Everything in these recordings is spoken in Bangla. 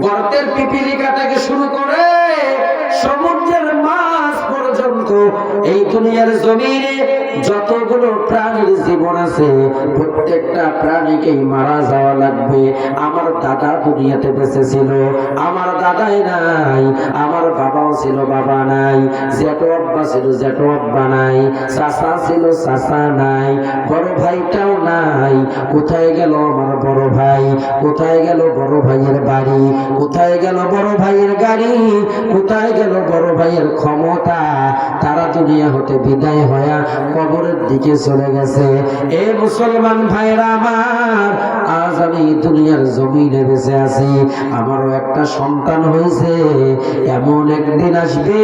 গর্তের পিপিলিকা থেকে শুরু করে সমুদ্রের মাছ পর্যন্ত এই দুনিয়ার জমিনে যতগুলো প্রাণীর জীবন আছে প্রত্যেকটা প্রাণীকেই মারা যাওয়া লাগবে। আমার দাদা দুনিয়াতে বেঁচে ছিল, আমার দাদাই নাই, আমার বাবাও ছিল, বাবা নাই, জেঠো আব্বা ছিল, জেঠো আব্বা নাই, চাচা ছিল, চাচা নাই, বড় ভাইটাও নাই। কোথায় গেল আমার বড় ভাই? কোথায় গেল বড় ভাইয়ের বাড়ি? কোথায় গেল বড় ভাইয়ের গাড়ি? কোথায় গেল বড় ভাইয়ের ক্ষমতা? তারা দুনিয়া হতে বিদায় হয়ে কবরের দিকে চলে গেছে। এ মুসলমান ভাইরা আমার, আজ আমি দুনিয়ার জমিনে বেঁচে আছি, আমারও একটা সন্তান হয়েছে। এমন একদিন আসবে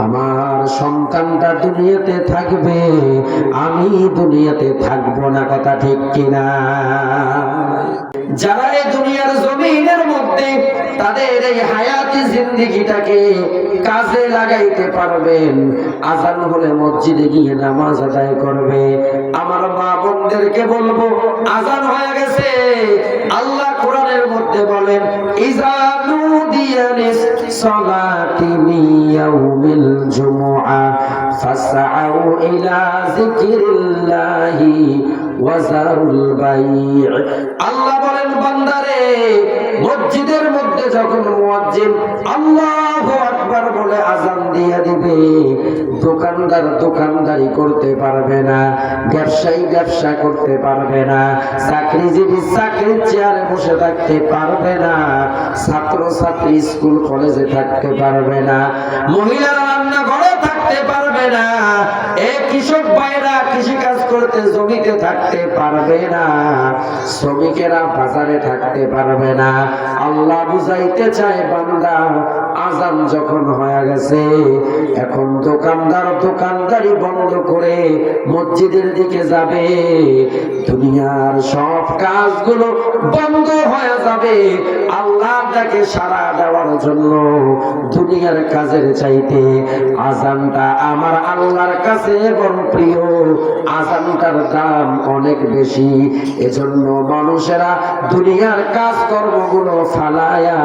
আমার সন্তানটা দুনিয়াতে থাকবে, আমি দুনিয়াতে থাকবো না। কথা ঠিক কিনা? যারা এই দুনিয়ার জমিনের মধ্যে তাদের এই হায়াতি জিন্দেগিটাকে কাজে লাগাইতে পারবেন, আজান হলে মসজিদে গিয়ে নামাজ আদায় করবে। আমার মা বোনদেরকে বলবো, আজান হয়ে গেছে। আল্লাহ কোরআনের মধ্যে বলেন, ইযা নুদিয়া লিস-সালাতি মিন ইয়াউমিল জুমআ ফাসআউ ইলা যিকরিল্লাহি ওয়া যারুল বাই'। আল্লাহ বলেন, বান্দারে, মসজিদের মধ্যে যখন মুয়াজ্জিন আল্লাহু আকবার বলে আজান দিয়ে দিবে, দোকানদার দোকানদারি করতে পারবে না, ব্যবসায়ী ব্যবসা করতে পারবে না, চাকরিজীবী চাকরির চেয়ারে বসে থাকতে পারবে না, ছাত্র ছাত্রী স্কুল কলেজে থাকতে পারবে না, মহিলারা রান্না ঘরে থাকতে পারবে না, এই কৃষক ভাইরা কৃষি কাজ করতে জমিতে থাকতে পারবে না, শ্রমিকেরা বাজারে থাকতে পারবে না। আল্লাহ বুঝাইতে চায়, বান্দা, আজান যখন হয়ে গেছে, এখন দোকানদার দোকানদারি বন্ধ করে মসজিদের দিকে যাবে, দুনিয়ার সব কাজগুলো বন্ধ হয়ে যাবে। আল্লাহ তাকে সাড়া দেওয়ার জন্য দুনিয়ার কাজের চাইতে আজানটা আমার আল্লাহর কাছে বড় প্রিয়, আজানটার দাম অনেক বেশি। এজন্য মানুষেরা দুনিয়ার কাজ কর্মগুলো ফালায়া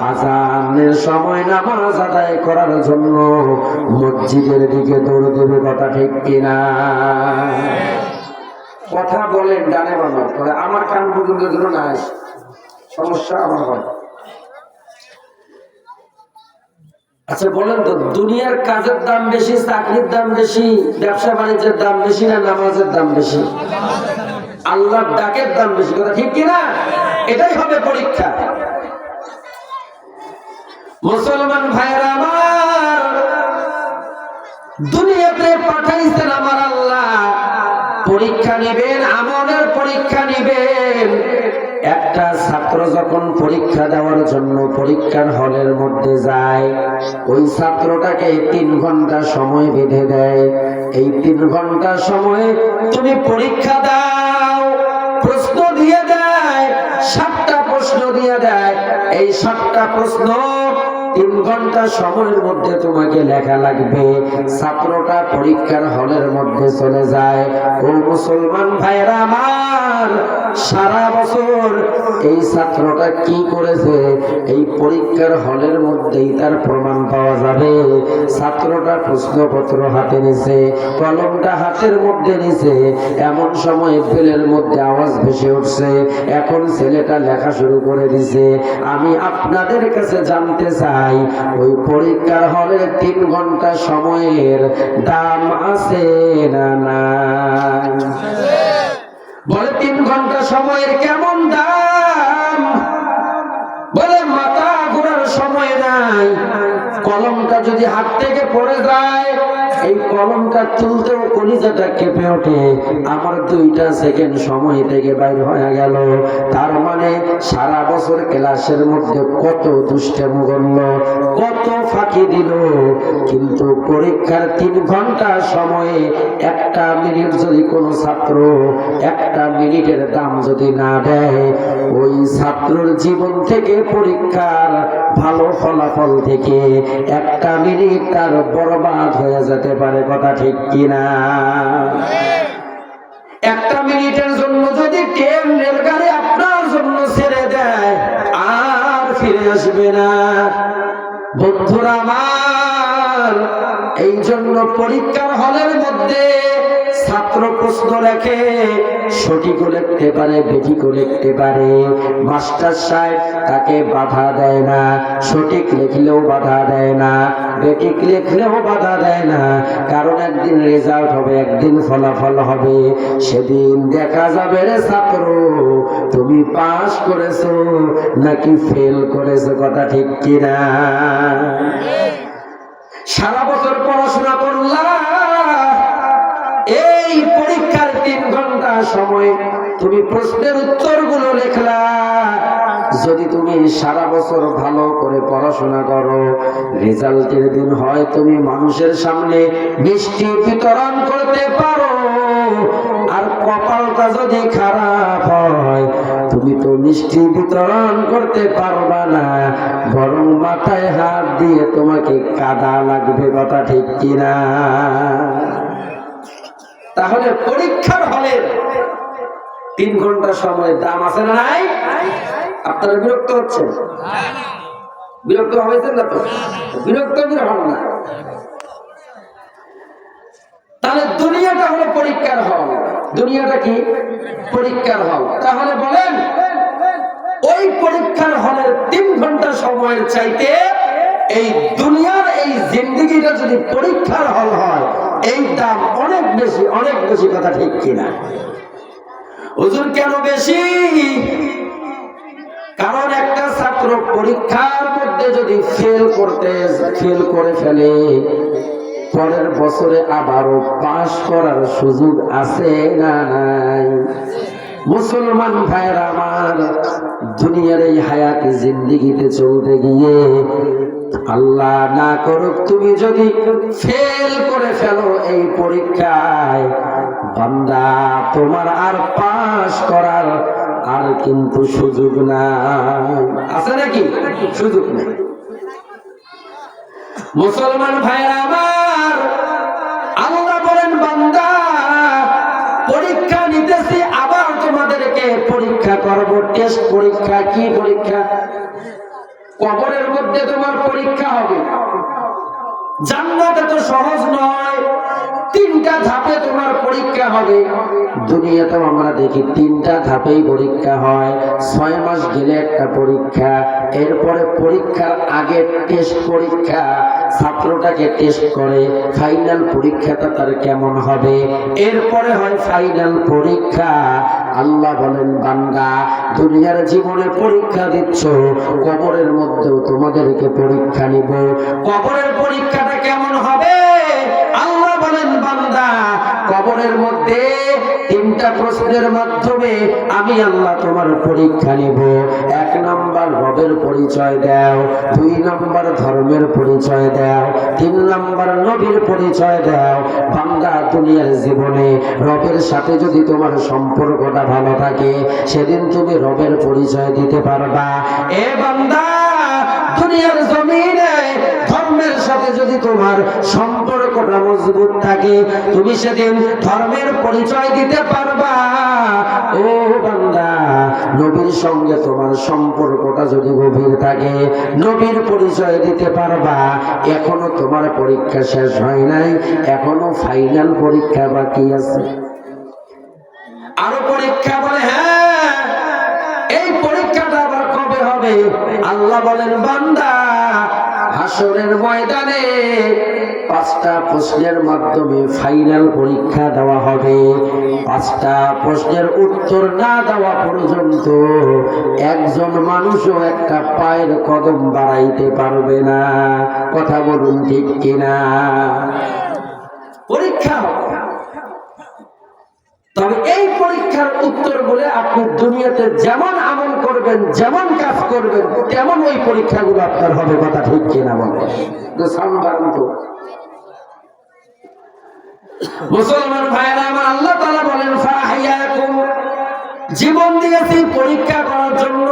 আজানের সময় নামাজ আদায় করার জন্য মসজিদের দিকে দৌড় দেবে। কথা ঠিক কিনা? কথা বলেন ডানে বানো, আমার কান পর্যন্ত যেন না আসে, সমস্যা আমার হয়। আচ্ছা বলেন তো, দুনিয়ার কাজের দাম বেশি, চাকরির দাম বেশি, ব্যবসা বাণিজ্যের দাম বেশি না নামাজের দাম বেশি? আল্লাহর ডাকের দাম বেশি। কথা ঠিক কিনা? এটাই হবে পরীক্ষা। মুসলমান ভাইরা আমার, দুনিয়াতে পাঠাইছেন আমার আল্লাহ, পরীক্ষা নেবেন, আমলের পরীক্ষা নেবেন। একটা ছাত্র যখন পরীক্ষা দেওয়ার জন্য পরীক্ষার হলের মধ্যে যায়, ওই ছাত্রটাকে 3 ঘন্টা সময় বেঁধে দেয়। এই 3 ঘন্টা সময়ে তুমি পরীক্ষা দাও, প্রশ্ন দিয়ে দেয়, 7টা প্রশ্ন দিয়ে দেয়। এই 7টা প্রশ্ন 3 ঘন্টা সময়ের মধ্যে তোমাকে লেখা লাগবে। ছাত্রটা পরীক্ষার হলের মধ্যে চলে যায়। ও মুসলমান ভাইরা আমার, সারা বছর এই ছাত্রটা কি করেছে এই পরীক্ষার হলের মধ্যেই তার প্রমাণ পাওয়া যাবে। ছাত্রটা প্রশ্নপত্র হাতে নিছে, কলমটা হাতের মধ্যে নিছে, এমন সময় বেলের মধ্যে আওয়াজ ভেসে উঠছে। এখন ছেলেটা লেখা শুরু করে দিছে। আমি আপনাদের কাছে জানতে চাই, ওই পরীক্ষার হলের 3 ঘন্টা সময়ের দাম আছে না নাই? বলে 3 ঘন্টা সময়ের কেমন দাম? বলে মাথা ঘোরার সময় নাই। কলমটা যদি হাত থেকে পড়ে যায়, এই কলমটা তুলতেও কলিজাটা কেঁপে ওঠে। আমার 2টা সেকেন্ড সময় থেকে বাইর হয়ে গেল। তার মানে সারা বছর ক্লাসের মধ্যে কত দুষ্টামি করলো, কত ফাঁকি দিল, কিন্তু পরীক্ষার 3 ঘন্টা সময়ে 1টা মিনিট যদি কোনো ছাত্র 1টা মিনিটের দাম যদি না দেয়, ওই ছাত্রের জীবন থেকে পরীক্ষার ভালো ফলাফল থেকে 1টা মিনিট তার বরবাদ হয়ে যেতে পারে। কথা ঠিক কিনা? 1টা মিনিটের জন্য যদি ট্রেন রেলগাড়ি আপনার জন্য ছেড়ে দেয়, ফিরে আসবে না। বন্ধুরা আমার, এই জন্য পরীক্ষার হলের মধ্যে ছাত্র প্রশ্ন লেখে, সঠিকও লিখতে পারে, বেঠিকও লিখতে পারে, মাস্টার সাহেব তাকে বাধা দেয় না, সঠিক লিখলেও বাধা দেয় না, বেঠিক লিখলেও বাধা দেয় না। কারণ একদিন রেজাল্ট হবে, একদিন ফলাফল হবে, সেদিন দেখা যাবে রে ছাত্র তুমি পাস করেছো নাকি ফেল করেছো। কথা ঠিক কিনা? সারা বছর পড়াশোনা করলা, এই পরীক্ষার 3 ঘন্টা সময় তুমি প্রশ্নের উত্তরগুলো লেখলা। যদি তুমি সারা বছর ভালো করে পড়াশোনা করো, রেজাল্টের দিন হয় তুমি মানুষের সামনে মিষ্টি বিতরণ করতে পারো। আর কপালটা যদি খারাপ হয়, তুমি তো মিষ্টি বিতরণ করতে পারবা না, বরং মাথায় হাত দিয়ে তোমাকে কাদা লাগবে। কথা ঠিক কিনা? তাহলে পরীক্ষার হলে 3 ঘন্টা সময় দাম আছে না নাই? আপনারা বিরক্ত হচ্ছেন? বিরক্ত হয়েছেন না তো? বিরক্ত হন না। তাহলে দুনিয়াটা হলো পরীক্ষার হল। দুনিয়াটা কি? পরীক্ষার হল। তাহলে বলেন, ওই পরীক্ষার হলের 3 ঘন্টা সময়ের চাইতে এই দুনিয়ার এই জিন্দেগিটা যদি পরীক্ষার হল হয়, এই দাম অনেক বেশি, অনেক বেশি। কথা ঠিক কিনা? হুজুর কেন বেশি? কারণ একটা ছাত্র পরীক্ষার মধ্যে যদি ফেল করে ফেলে, পরের বছরে আবারও পাস করার সুযোগ আছে না নাই? মুসলমান ভাইরা আমার, দুনিয়ার এই হায়াতে জিন্দেগিতে চলতে গিয়ে আল্লাহ না করুক তুমি যদি ফেল করে ফেলো এই পরীক্ষায়, বান্দা তোমার আর পাস করার আর কিন্তু সুযোগ নাই। আছে নাকি? সুযোগ নেই। মুসলমান ভাইরা আমার, আল্লাহ বলেন বান্দা পরীক্ষা নিতেছি, আবার তোমাদেরকে পরীক্ষা করব। টেস্ট পরীক্ষা। কি পরীক্ষা? কবরের মধ্যে তোমার পরীক্ষা হবে। জান্নাতে তো সহজ নয়, 3টা ধাপে তোমার পরীক্ষা হবে। দুনিয়াতেও আমরা দেখি 3টা ধাপেই পরীক্ষা হয়। 6 মাস গেলে একটা পরীক্ষা, এরপরে পরীক্ষার আগে টেস্ট পরীক্ষা, ছাত্রটাকে টেস্ট করে ফাইনাল পরীক্ষাটা তার কেমন হবে, এরপরে হয় ফাইনাল পরীক্ষা। আল্লাহ বলেন বান্দা দুনিয়ার জীবনে পরীক্ষা দিচ্ছ, কবরের মধ্যেও তোমাদেরকে পরীক্ষা নিব। কবরের পরীক্ষাটা কেমন হবে? আল্লাহ বলেন বান্দা কবরের মধ্যে 3টা প্রশ্নের মাধ্যমে আমি আল্লাহ তোমার পরীক্ষা নিব। 1 নম্বর রবের পরিচয় দাও, 2 নম্বর ধর্মের পরিচয় দাও, 3 নম্বর নবীর পরিচয় দাও। বান্দা দুনিয়ার জীবনে রবের সাথে যদি তোমার সম্পর্কটা ভালো থাকে, সেদিন তুমি রবের পরিচয় দিতে পারবা। এ বান্দা দুনিয়ার জমিনে ধর্মের সাথে যদি তোমার সম্পর্কটা মজবুত থাকে, তুমি সেদিন ধর্মের পরিচয় দিতে পারবা। ও বান্দা নবীর সঙ্গে তোমার সম্পর্কটা যদি গভীর থাকে, নবীর পরিচয় দিতে পারবা। এখনো তোমার পরীক্ষা শেষ হয় নাই, এখনো ফাইনাল পরীক্ষা বাকি আছে। আরো পরীক্ষা? বলে হ্যাঁ। এই পরীক্ষাটা আবার কবে হবে? আল্লাহ বলেন বান্দা হাসরের ময়দানে 5টা প্রশ্নের মাধ্যমে ফাইনাল পরীক্ষা দেওয়া হবে। 5টা প্রশ্নের উত্তর না দেওয়া পর্যন্ত একজন মানুষও একটা পায়ের কদম বাড়াইতে পারবে না। কথা বলুন ঠিক কিনা? পরীক্ষা হবে। তবে এই পরীক্ষার উত্তর বলে আপনি দুনিয়াতে যেমন আমল করবেন, যেমন কাজ করবেন, তেমন ওই পরীক্ষাগুলো আপনার হবে। কথা ঠিক কিনা বলে? মুসলমান ভাইরা আমার, আল্লাহ তাআলা বলেন ফাহিয়াকুম, জীবন দিয়েছি পরীক্ষা করার জন্য।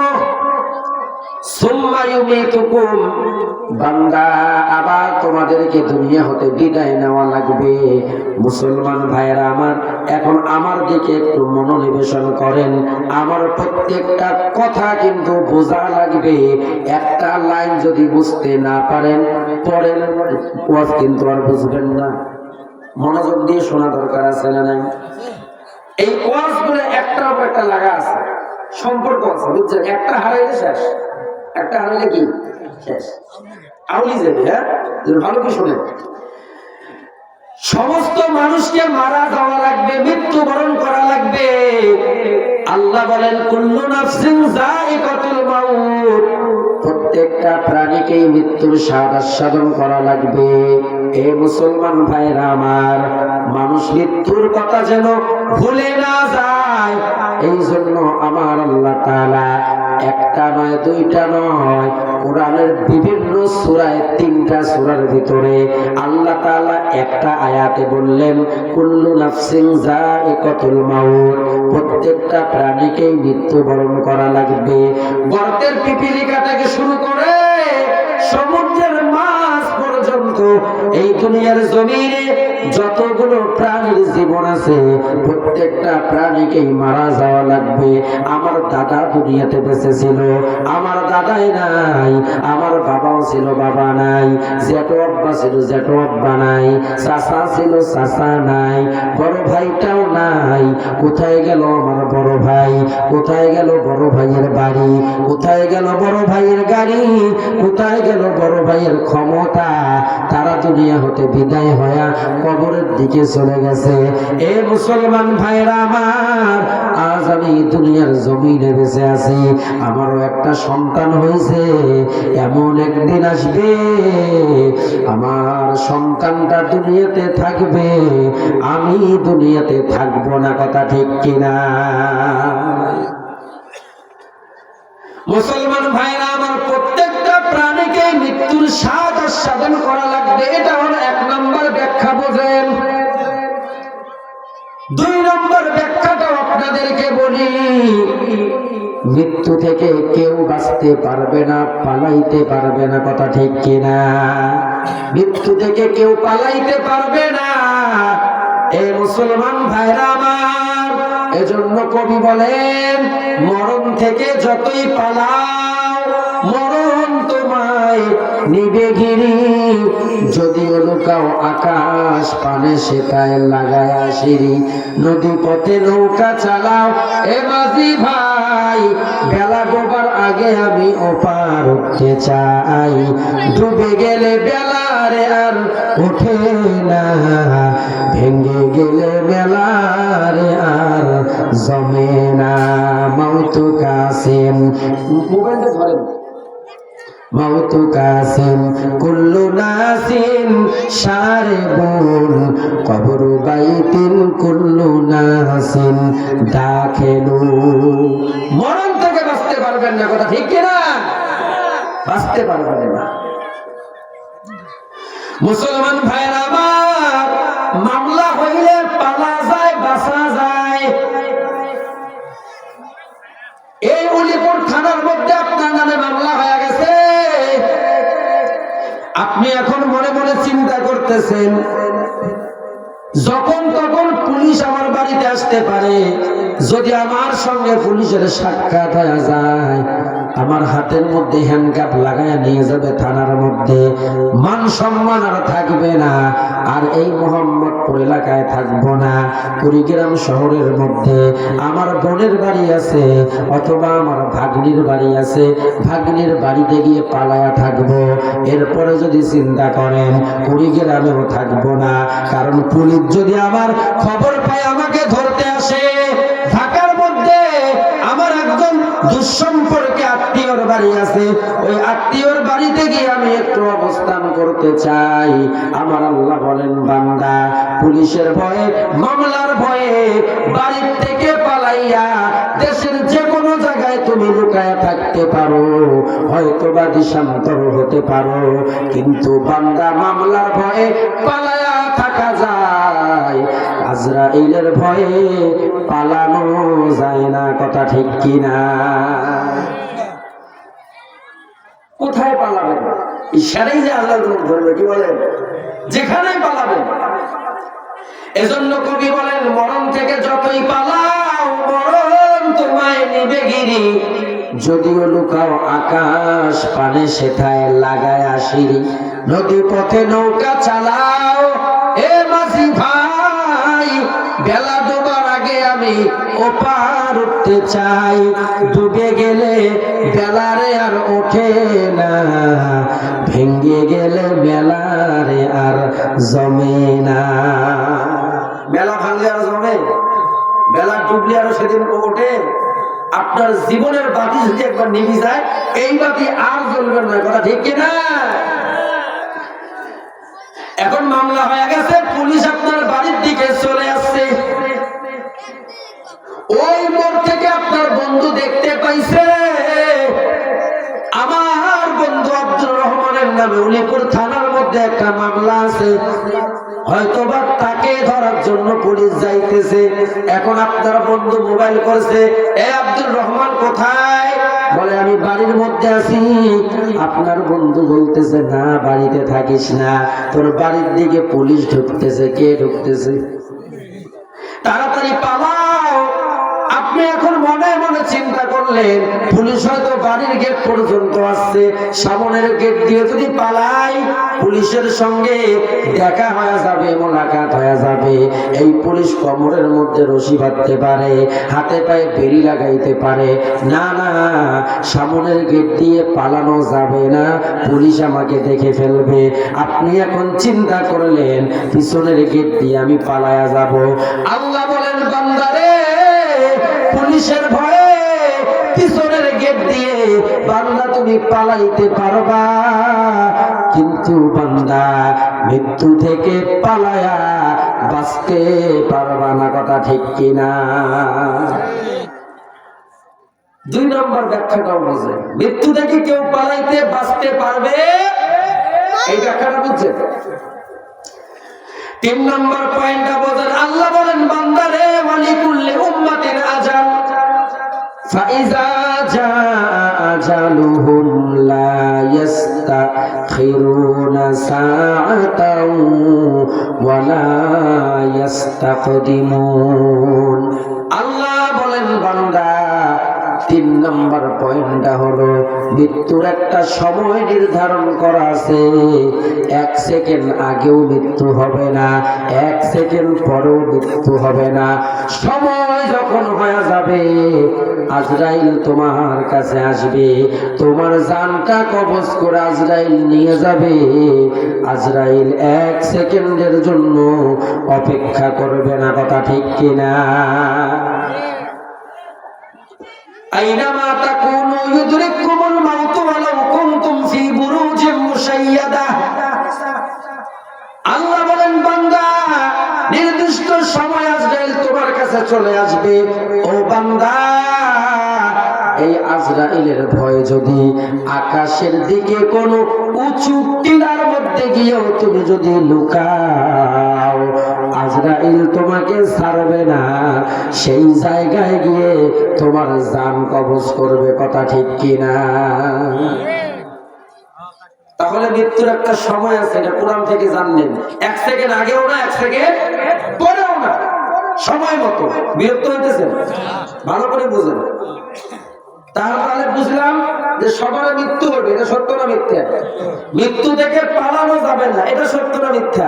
সুম্মা সুম্মা ইউমীতুকুম, বান্দা আবার তোমাদেরকে দুনিয়া হতে বিদায় নেওয়া লাগবে। মুসলমান ভাইরা আমার, এখন আমার দিকে একটু মনোনিবেশন করেন। আমার প্রত্যেকটা কথা কিন্তু বোঝা লাগবে। একটা লাইন যদি বুঝতে না পারেন, পরের ওয়াজ কিন্তু আর বুঝবেন না। মনোযোগ দিয়ে শোনা দরকার আছে না নাই? এই ওয়াজ গুলো একটার উপর একটা লাগা আছে, সম্পর্ক আছে, বুঝছেন? একটা হারাইলে শেষ, একটা হারাইলে কি শেষ, আউলি যাবে। হ্যাঁ, ভালো কি শোনেন, সমস্ত মানুষকে মারা যাওয়া লাগবে, মৃত্যুবরণ করা লাগবে। আল্লাহ বলেন কুল্লু নাফসিন যায়িকাতুল মাউত, প্রত্যেকটা প্রাণীকেই মৃত্যুর স্বাদ আস্বাদন করা লাগবে। এ মুসলমান ভাইরা আমার, মানুষ মৃত্যুর কথা যেন ভুলে না যায়, এই জন্য আমার আল্লাহ তাআলা একটা নয়, দুইটা নয়, কোরআনের বিভিন্ন সূরায়, 3টা সূরার ভিতরে আল্লাহ তাআলা একটা আয়াতে বললেন কুল্লু নাফসিন যায়িকাতুল মাউত, প্রত্যেকটা প্রাণীকেই মৃত্যুবরণ করা লাগবে। গর্তের পিপিলিকা থেকে শুরু করে সমুদ্রের মাছ পর্যন্ত এই দুনিয়ার জমিনে যতগুলো প্রাণীর জীবন আছে, প্রত্যেকটা প্রাণীকেই মারা যাওয়া লাগবে। আমার দাদা দুনিয়াতে বেঁচে ছিল, আমার দাদাই নাই, আমার বাবাও ছিল, বাবা নাই, জেঠু আব্বা ছিল, জেঠু আব্বা নাই, চাচা ছিল, চাচা নাই, বড় ভাইটাও নাই। কোথায় গেল আমার বড় ভাই? কোথায় গেল বড় ভাইয়ের বাড়ি? কোথায় গেল বড় ভাইয়ের গাড়ি? কোথায় গেল বড় ভাইয়ের ক্ষমতা? তারা দুনিয়া হতে বিদায় হয়ে কবরের দিকে চলে গেছে। এ মুসলমান ভাইরা আমার, আজ আমি দুনিয়ার জমিনে বেঁচে আছি, আমারও একটা সন্তান হয়েছে। এমন একদিন আসবে আমার সন্তানটা দুনিয়াতে থাকবে, আমি দুনিয়াতে থাকবো না। কথা ঠিক কিনা? মুসলমান ভাইরা আমার, প্রত্যেকটা প্রাণীকে মৃত্যুর স্বাদ আস্বাদন করা লাগবে। এটা হলো 1 নম্বর ব্যাখ্যা। বোঝেন? 2 নম্বর ব্যাখ্যাটাও আপনাদেরকে বলি। মৃত্যু থেকে কেউ বাঁচতে পারবে না, পালাইতে পারবে না। কথা ঠিক কিনা? মৃত্যু থেকে কেউ পালাইতে পারবে না। এ মুসলমান ভাইরা আমার, এজন্য কবি বলেন মরণ থেকে যতই পালাও, মরণ তোমায় নিবে ঘিরি। যদিও লুকাও আকাশ পানে, সেটায় লাগায়া সিঁড়ি। নদী পথে নৌকা চালাও এ মাঝি ভাই, বেলা ডোবার আগে আমি ওপার উঠতে চাই। ডুবে গেলে বেলারে আর ওঠে না, ভেঙে গেলে বেলারে আর জমে না। মাউতু কাসিম, মোবাইলটা ধরেন। মাউতু কাসিম কুল্লু নাসিন শারিবুন, কবরু বাইতিন কুল্লু নাসিন দাখিলু। মরণ থেকে বাঁচতে পারবেন না। কথা ঠিক কিনা? বাঁচতে পারবেন না। মুসলমান ভাইরা আমার, মামলা হইলে পালা যায়, বাঁচা যায়। এই উলিপুর থানার মধ্যে আপনার নামে মামলা হয়ে গেছে। আপনি এখন মনে মনে চিন্তা করতেছেন, যখন তখন পুলিশ আমার বাড়িতে আসতে পারে। যদি আমার সঙ্গে পুলিশের সাক্ষাৎ হয়ে যায়, আমার হাতের মধ্যে হ্যান্ডকাপ লাগায় নিয়ে যাবে থানার মধ্যে, মান সম্মান আর থাকবে না। আর এই মোহাম্মদপুর এলাকায় থাকবো না, কুড়িগ্রাম শহরের মধ্যে আমার বোনের বাড়ি আছে, অথবা আমার ভাগ্নির বাড়ি আছে, ভাগ্নির বাড়িতে গিয়ে পালায়া থাকবো। এরপরে যদি চিন্তা করেন কুড়িগ্রামেও থাকবো না, কারণ পুলিশ যদি আমার খবর পায় আমাকে ধরতে আসে, ঢাকার মধ্যে আমার একজন দুঃসম্পর্কে আত্মীয়র বাড়ি আছে, ওই আত্মীয়র বাড়িতে গিয়ে আমি একটু অবস্থান করতে চাই। আমার আল্লাহ বলেন বান্দা, পুলিশের ভয়ে, মামলার ভয়ে বাড়ির থেকে পালাইয়া দেশের যে কোনো জায়গায় তুমি লুকায়া থাকতে পারো, হয়তো বা দেশান্তর হতে পারো, কিন্তু বান্দা মামলার ভয়ে পালায়া থাকা যায়, আজরাইলের ভয়ে পালানো যায় না। কথা ঠিক কিনা? কোথায় পালাবেন? ইশারাই যে আল্লাহর মুখ ধরবে, কি বলেন? যেখানেই পালাবেন। এজন্য কবি বলেন, মরণ থেকে যতই পালাও মরণ তোমায় নেবে গিরি, যদিও লুকাও আকাশ পানে সেথায় লাগায় আসিরি। নদী পথে নৌকা চালাও এ মাঝি ভাই, বেলা ডোবার আগে আমি ওপার উঠতে চাই। ডুবে গেলে বেলারে আর ওঠে না, ভেঙ্গে গেলে বেলারে আর জমে না। বেলা ভাঙলে আর জমে? বেলা ডুবলে আরো সেদিন ওঠে? আপনার জীবনের বাতি যদি একবার নিভে যায়, এই বাতি আর জ্বলবে না, কথা ঠিক কিনা? এখন মামলা হয়ে গেছে, পুলিশ আপনার বাড়ির দিকে চলে আসছে। ওই মোড় থেকে আপনার বন্ধু দেখতে পাইছে আমার বন্ধু আব্দুর রহমানের নামে উলিপুর থানার মধ্যে একটা মামলা আছে, হয়তোবা তাকে ধরার জন্য পুলিশ যাইতেছে। এখন আপনার বন্ধু মোবাইল করছে, এ আব্দুর রহমান কোথায়? বলে আমি বাড়ির মধ্যে আছি। আপনার বন্ধু বলতেছে না, বাড়িতে থাকিস না, তোর বাড়ির দিকে পুলিশ ঢুকতেছে। কে ঢুকতেছে? তাড়াতাড়ি পালাও। আপনি এখন মনে মনে চিন্তা করলেন, পুলিশ হয়তো বাড়ির গেট পর্যন্ত আসছে, সামনের গেট দিয়ে যদি পালাই পুলিশের সঙ্গে দেখা হয়ে যাবে, মোলাকাত হয়ে যাবে। এই পুলিশ কোমরের মধ্যে রশি বাঁধতে পারে, হাতে পায়ে বেড়ি লাগাইতে পারে। না না, সামনের গেট দিয়ে পালানো যাবে না, পুলিশ আমাকে দেখে ফেলবে। আপনি এখন চিন্তা করলেন পিছনের গেট দিয়ে আমি পালায়া যাব। আল্লাহ বলেন, বান্দারে পুলিশের ভয়ে পিছনের গেট দিয়ে বান্দা তুমি পালাইতে পারবা, কিন্তু বান্দা মৃত্যু থেকে পালায়া বাঁচতে পারবা না, কথা ঠিক কিনা? 2 নম্বর ব্যাখ্যাটাও বোঝে, মৃত্যু থেকে কেউ পালাইতে বাঁচতে পারবে, এই ব্যাখ্যাটা বুঝছে। 3 নম্বর পয়েন্টটা বোঝেন। আল্লাহ বলেন, বান্দারে ওয়ালিকুল্লি উম্মাতিন আজাল ফাইজা জাআ আজালুহুম লা ইস্তাখিরুনা সাআতাও ওয়া লা ইস্তাকদিমুন। আল্লাহ বলেন, বান্দা 3 নম্বর পয়েন্টটা হলো মৃত্যুর একটা সময় নির্ধারণ করা আছে। 1 সেকেন্ড আগেও মৃত্যু হবে না, 1 সেকেন্ড পরেও মৃত্যু হবে না। সময় যখন হয়ে যাবে আজরাইল তোমার কাছে আসবে, তোমার জানটা কবজ করে আজরাইল নিয়ে যাবে। আজরাইল 1 সেকেন্ডের জন্য অপেক্ষা করবে না, কথা ঠিক কিনা? আইনামা তাকুনু ইউদরিকুমুল মাউতু ওয়ালাউ কুনতুম ফি বুরুজিম মুশাইয়াদা। আল্লাহ বলেন, বান্দা নির্দিষ্ট সময় আজরাইল তোমার কাছে চলে আসবে। ও বান্দা, এই আজরাইলের ভয় যদি আকাশের দিকে কোনো উঁচু টিলার মধ্যে গিয়েও তুমি যদি লুকাও, আজরাইল তোমাকে ছাড়বে না, সেই জায়গায় গিয়ে তোমার জান কবজ করবে, কথা ঠিক কিনা? তাহলে মৃত্যুর একটা সময় আছে, এটা কোরআন থেকে জানলেন। 1 সেকেন্ড আগেও না, 1 সেকেন্ড পরেও না, সময় মতো। বিরক্ত হইতেছেন? ভালো করে বুঝেন। তাহলে বুঝলাম যে সবার মৃত্যু হবে, এটা সত্য না মিথ্যা? মৃত্যু থেকে পালানো যাবে না, এটা সত্য না মিথ্যা?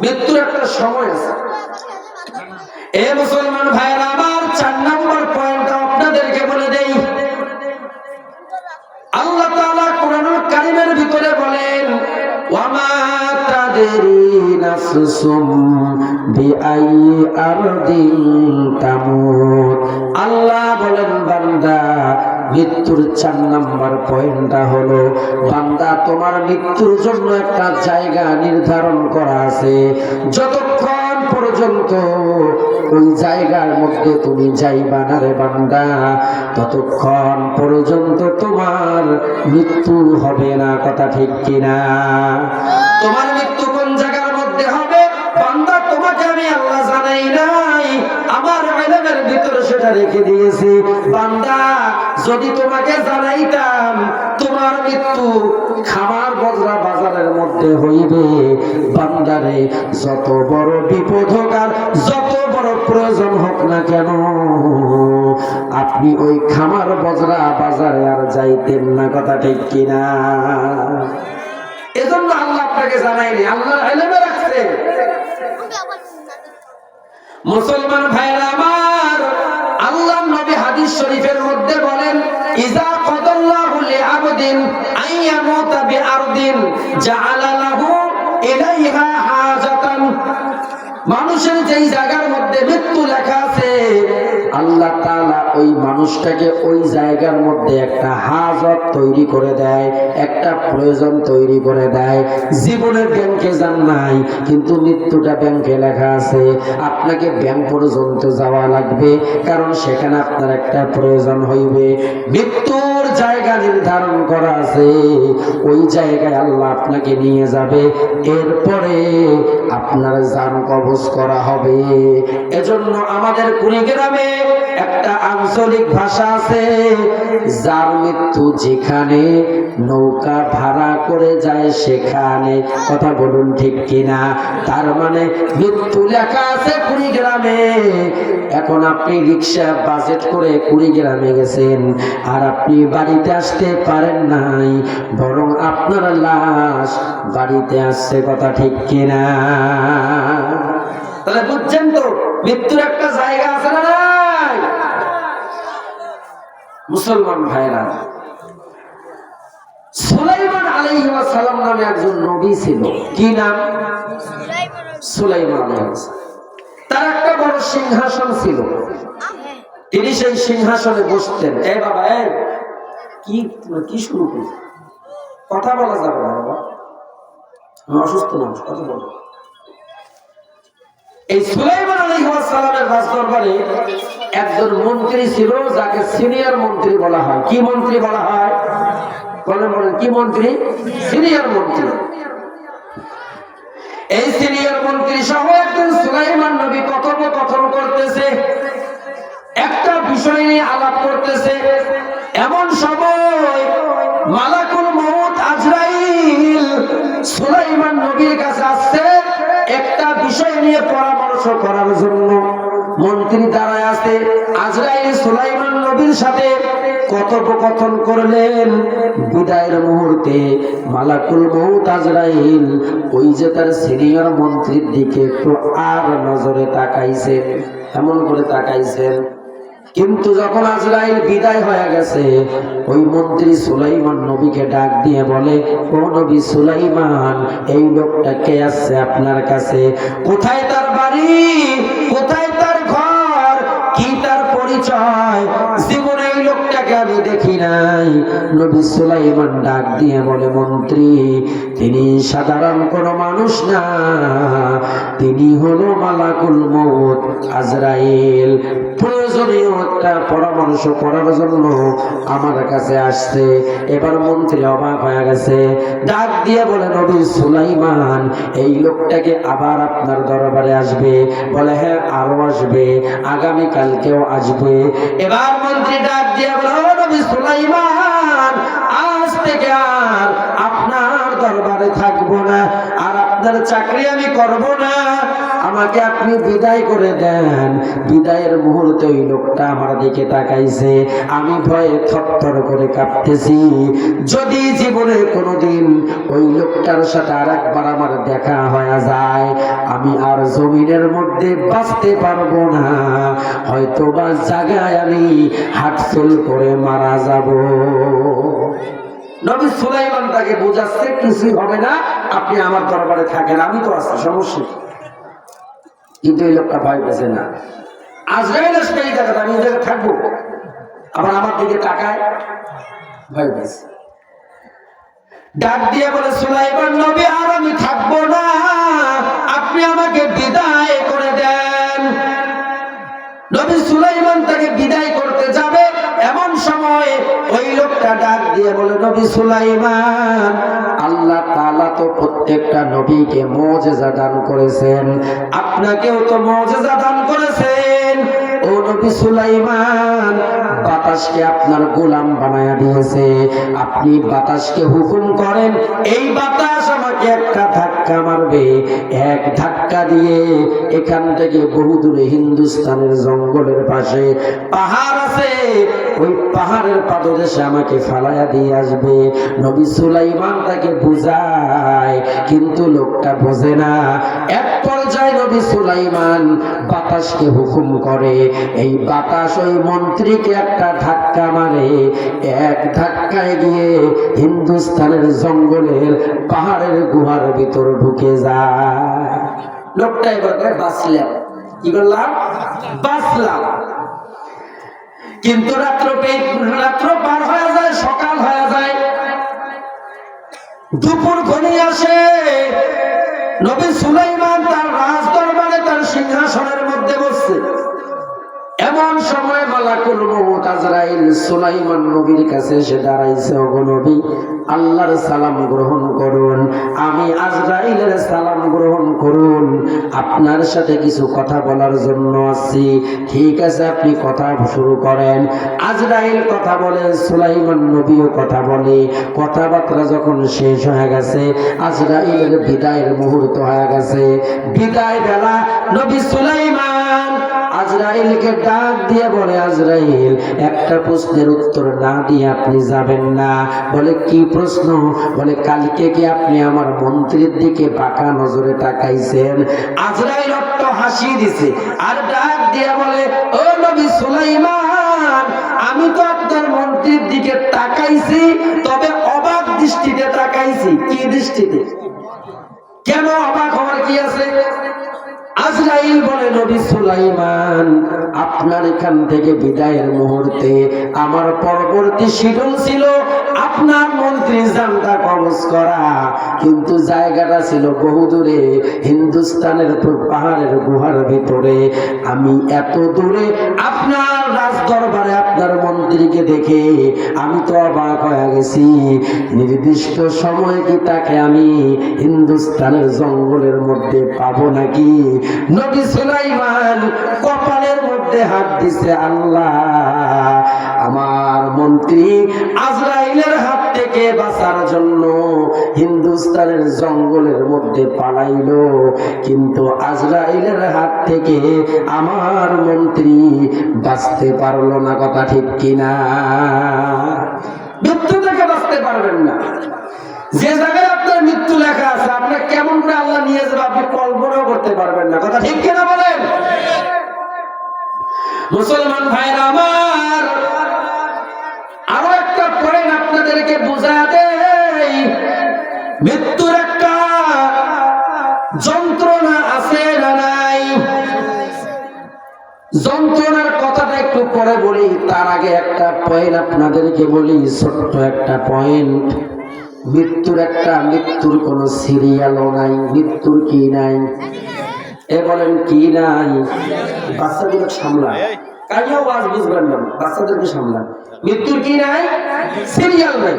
মৃত্যুর একটা সময় আছে। এ মুসলমান ভাইরা আমার, 4 নম্বর পয়েন্টটা আপনাদেরকে বলে দেই। আল্লাহ তাআলা কোরআনুল কারীমের ভিতরে বলেন, ওয়ামা তাদরি নাফসুম বিআইয়ি আরদিন তামুত। আল্লাহ বলেন, বান্দা মৃত্যুর 4 নম্বর পয়েন্টটা হলো, বান্দা তোমার মৃত্যুর জন্য একটা জায়গা নির্ধারণ করা আছে। যতক্ষণ পর্যন্ত ওই জায়গার মধ্যে তুমি যাইবা না রে বান্দা, ততক্ষণ পর্যন্ত তোমার মৃত্যু হবে না, কথা ঠিক কিনা? তোমার মৃত্যু কোন জায়গার মধ্যে হবে বান্দা, তোমাকে আমি আল্লাহ জানাই নাই, আমার ইলমের ভিতরে সেটা রেখে দিয়েছি। বান্দা যদি তোমাকে জানাইতাম তোমার মৃত্যু খামার বজরা বাজারের মধ্যে হইবে, বান্দারে যত বড় বিপদ হোক আর যত বড় প্রয়োজন হোক না কেন আপনি ওই খামার বজরা বাজারে আর যাইতেন না। কথা ঠিক কিনা? এজন্য আল্লাহ আপনাকে জানাইনি, আল্লাহ ইলমে রাখছে। মুসলমান ভাইরা আমার, আল্লাহর নবী হাদিস শরীফের মধ্যে বলেন, ইজা কাদাল্লাহু লিআবদিন আইয়ামুতা বিআরদিন জাআলা লাহু ইলাইহা হাজাতান। মানুষের যেই জায়গার মধ্যে মৃত্যু লেখা আছে, আল্লাহ তাআলা ওই মানুষটাকে ওই জায়গার মধ্যে একটা হাজত তৈরি করে দেয়, একটা প্রয়োজন তৈরি করে দেয়। জীবনের ব্যাংকে যান নাই, কিন্তু মৃত্যুটা ব্যাংকে লেখা আছে। আপনাকে ব্যাংক পর্যন্ত যাওয়া লাগবে, কারণ সেখানে আপনার একটা প্রয়োজন হইবে। মৃত্যুর জায়গা নির্ধারণ করা আছে, ওই জায়গায় আল্লাহ আপনাকে নিয়ে যাবে, এরপরে আপনার জান কবজ করা হবে। এজন্য আমাদের কুড়িগ্রামে একটা আঞ্চলিক ভাষা আছে, যার মৃত্যু যেখানে নৌকা ভাড়া করে যায় সেখানে। কথা বলুন ঠিক কিনা? তার মানে মৃত্যু লেখা আছে কুড়িগ্রামে। এখন আপনি রিক্সা বাজেট করে কুড়িগ্রামে গেছেন, আর আপনি বাড়িতে আসতে পারেন নাই, বরং আপনার লাশ বাড়িতে আসছে। কথা ঠিক কিনা? তাহলে বুঝছেন তো মৃত্যুর একটা জায়গা আছে না নাই? মুসলমান ভাইরা, সুলাইমান আলাইহিস সালাম নামে একজন নবী ছিল। কি নাম? সুলাইমান আলাইহিস সালাম। তার একটা বড় সিংহাসন ছিল, তিনি সেই সিংহাসনে বসতেন। এ বাবা, কি শুরু করি? কথা বলা যাবে না বাবা, আমি অসুস্থ মানুষ, কথা বলবো। এই সুলাইমান আলাইহিস সালামের রাজদরবারে একজন মন্ত্রী ছিল, যাকে সিনিয়র মন্ত্রী বলা হয়। কি মন্ত্রী বলা হয়? বলেন বলেন, কি মন্ত্রী? সিনিয়র মন্ত্রী। এই সিনিয়র মন্ত্রী সহ একজন সুলাইমান নবী কথোপকথন করতেছে, একটা বিষয় নিয়ে আলাপ করতেছে। এমন সময় মালাকুল মউত আজরাইল সুলাইমান নবীর কাছে আসছে একটা বিষয় নিয়ে পরামর্শ করার জন্য। মন্ত্রী দাঁড়ায় আছে, আজরাইল সুলাইমান নবীর সাথে কথোপকথন করলেন। বিদায়ের মুহূর্তে মালাকুল মউত আজরাইল ওই যে তার সিনিয়র মন্ত্রীর দিকে একটু আর নজরে তাকাইছে, এমন করে তাকাইছেন। কিন্তু যখন আজরাইল বিদায় হয়ে গেছে, ওই মন্ত্রী সুলাইমান নবীকে ডাক দিয়ে বলে, ও নবী সুলাইমান, এই লোকটা কে আসছে আপনার কাছে? কোথায় তার বাড়ি? কোথায় তার ঘর? কি তার পরিচয়? জীবনে এই লোকটাকে আমি দেখি নাই। নবী সুলাইমান ডাক দিয়ে বলে, মন্ত্রী, তিনি সাধারণ কোনো মানুষ না, তিনি হলো মালাকুল মউত আজরাইল। প্রয়োজনীয় একটা পরামর্শ করার জন্য আমার কাছে আসছে। এবার মন্ত্রী অবাক হয়ে গেছে, ডাক দিয়ে বলে, নবী সুলাইমান, এই লোকটাকে আবার আপনার দরবারে আসবে? বলে, হ্যাঁ, আরো আসবে, আগামী কালকেও আসবে। এবার মন্ত্রী ডাক দিয়ে বলে, ও নবী সুলাইমান, আজ থেকে আর আপনার দরবারে থাকবো না, আর আপনার চাকরি আমি করব না, আমাকে আপনি বিদায় করে দেন। বিদায়ের মুহূর্তে ওই লোকটা আমার দিকে তাকাইছে, আমি ভয়ে থরথর করে কাঁপতেছি। যদি জীবনে কোনোদিন ওই লোকটার সাথে আর একবার আমার দেখা হয়ে যায়, আমি আর জমিনের মধ্যে বাঁচতে পারবো না, হয়তো বা জায়গায় আমি হাটফেল করে মারা যাব। নবী সুলাইমান তাকে বোঝাচ্ছে, কিছুই হবে না, আপনি আমার দরবারে থাকেন, আমি তো আছি, সমস্যা। কিন্তু এই লোকটা ভয় পেয়েছে না, আজরাইল আসবে এই জায়গাতে, আমি এই জায়গায় থাকবো, আবার আমার দিকে তাকায়, ভয় পেয়েছে। ডাক দিয়ে বলে, সুলাইমান নবী, আর আমি থাকবো না, আপনি আমাকে বিদায় করে দেন। নবী সুলাইমান তাকে বিদায় করতে যাবে, এমন সময় ওই লোকটা ডাক দিয়ে বলে, নবী সুলাইমান, আল্লাহ তাআলা তো প্রত্যেকটা নবীকে মুজিজা দান করেছেন, আপনাকেও তো মুজিজা দান করেছেন। ও নবী সুলাইমান বাতাসকে আপনার গোলাম বানায়া দিয়েছে, আপনি বাতাসকে হুকুম করেন এই বাতাস আমাকে একটা ধাক্কা মারবে। এক ধাক্কা দিয়ে এখান থেকে বহু দূরে হিন্দুস্তানের জঙ্গলের পাশে পাহাড় আছে, ওই পাহাড়ের পাদদেশে আমাকে ফালাইয়া দিয়ে আসবে। নবী সুলাইমান তাকে বুঝায়, কিন্তু লোকটা বোঝে না। এক পর্যায়ে নবী সুলাইমান বাতাসকে হুকুম করে, এই বাতাস ওই মন্ত্রীকে একটা ধাক্কা মারে। এক ধাক্কায় গিয়ে হিন্দুস্তানের জঙ্গলের পাহাড়ের গুহার ভিতর ঢুকে যায়। লোকটা এবার বাঁচলাম, কি করলাম? বাঁচলাম। কিন্তু রাত্র পার হয়ে যায়, সকাল হয়ে যায়, দুপুর ঘনিয়ে আসে। নবী সুলাইমান তার রাজ দরবারে তার সিংহাসনের মধ্যে বসছে। এমন সময় মালাকুল মউত আজরাইল সুলাইমান নবীর কাছে এসে দাঁড়াইছে। ওগো নবী, আল্লাহর সালাম গ্রহণ করুন। আমি আজরাইলের সালাম গ্রহণ করুন, আপনার সাথে কিছু কথা বলার জন্য আসছি। ঠিক আছে, আপনি কথা শুরু করেন। আজরাইল কথা বলে, সুলাইমান নবীও কথা বলে। কথাবার্তা যখন শেষ হয়ে গেছে, আজরাইলের বিদায়ের মুহূর্ত হয়ে গেছে। বিদায় বেলা নবী সুলাইমান আজরাইলকে ডাক দিয়ে বলে, আজরাইল, একটা প্রশ্নের উত্তর না দিয়ে আপনি যাবেন না। বলে, কি প্রশ্ন? বলে, কালকে কি আপনি আমার মন্ত্রীর দিকে বাঁকা নজরে তাকাইছেন? আজরাইল একটু হাসি দিছে আর ডাক দিয়ে বলে, ও নবী সুলাইমান, আমি তো আপনার মন্ত্রীর দিকে তাকাইছি, তবে অবাক দৃষ্টিতে তাকাইছি। কি দৃষ্টিতে? কেন অবাক হওয়ার কি আছে? আজরাইল বলে, নবী সুলাইমান, আপনার এখান থেকে বিদায়ের মুহূর্তে আমার পরবর্তী শিডিউল ছিল আপনার মন্ত্রী জানটা কবজ করা, কিন্তু জায়গাটা ছিল বহু দূরে হিন্দুস্তানের পাহাড়ের গুহার ভিতরে। আমি এত দূরে আপনার রাজ দরবারে আপনার মন্ত্রীকে দেখে আমি তো অবাক হয়ে গেছি। নির্দিষ্ট সময় কি তাকে আমি হিন্দুস্তানের জঙ্গলের মধ্যে পাবো নাকি? নবী সুলাইমান কপালের মধ্যে হাত দিছে, আল্লাহ, আমার মন্ত্রী আজরাইলের হাত থেকে বাঁচার জন্য হিন্দুস্তানের জঙ্গলের মধ্যে পালাইলো, কিন্তু আজরাইলের হাত থেকে আমার মন্ত্রী বাঁচতে পারলো না। কথা ঠিক কিনা? মৃত্যু থেকে বাঁচতে পারবেন না। যে জায়গায় আপনার মৃত্যু লেখা আছে, আপনার কেমন করে আল্লাহ নিয়ে যাবে আপনি কল্পনাও করতে পারবেন না। কথা ঠিক কিনা বলেন? মুসলমান ভাইরা আমার, আরো একটা পয়েন্ট আপনাদেরকে বুঝাতে দেই। মৃত্যুর একটা যন্ত্রণা আছে না নাই? যন্ত্রণার কথাটা একটু পরে বলি, তার আগে একটা পয়েন্ট আপনাদেরকে বলি, ছোট্ট একটা পয়েন্ট। মৃত্যুর কোনো সিরিয়ালও নাই। মৃত্যুর কি নাই? এ বলেন কি নাই? বাচ্চাদের সামলা, কাজেও আজ বুঝবেন না, বাচ্চাদেরকে সামলান। মৃত্যুর কি নাই? সিরিয়াল নাই।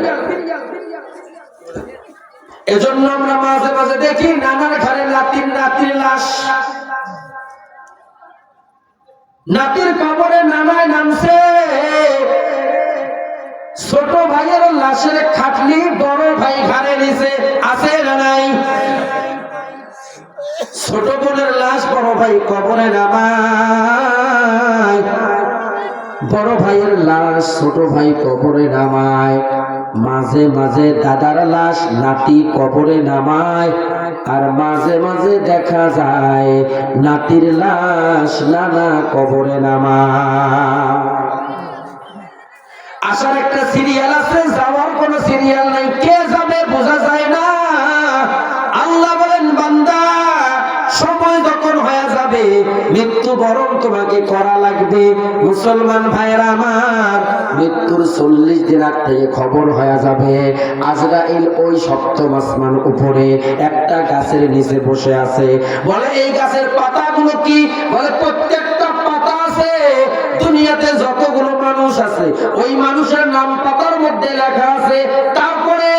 এজন্য আমরা মাঝে মাঝে দেখি নানার ঘরে নাতির লাশ, নাতির কবরে নানায় নামছে, ছোট ভাইয়ের লাশের খাটলি বড় ভাই ঘাড়ে নিছে, আছে না নাই? ছোট বোনের লাশ বড় ভাই কবরে নামায়, বড় ভাইয়ের লাশ ছোট ভাই কবরে নামায়, মাঝে মাঝে দাদার লাশ নাতি কবরে নামায়, আর মাঝে মাঝে দেখা যায় নাতির লাশ নানা কবরে নামায়। আসার একটা সিরিয়াল আছে, যাওয়ার কোনো সিরিয়াল নাই। কে যাবে বোঝা যায় না। আল্লাহ বলেন, বান্দা, সময় যখন হয়ে যাবে মৃত্যুবরণ তোমাকে করা লাগবে। মুসলমান ভাইয়েরা আমার, মৃত্যুর 40 দিন আগ থেকে খবর হয়ে যাবে। আজরাইল ওই সপ্তম আসমান উপরে একটা গাছের নিচে বসে আছে। বলে, এই গাছের পাতাগুলো কি? বলে, প্রত্যেকটা পাতা আছে দুনিয়াতে যতগুলো মানুষ আছে ওই মানুষের নাম পাতার মধ্যে লেখা আছে, তারপরে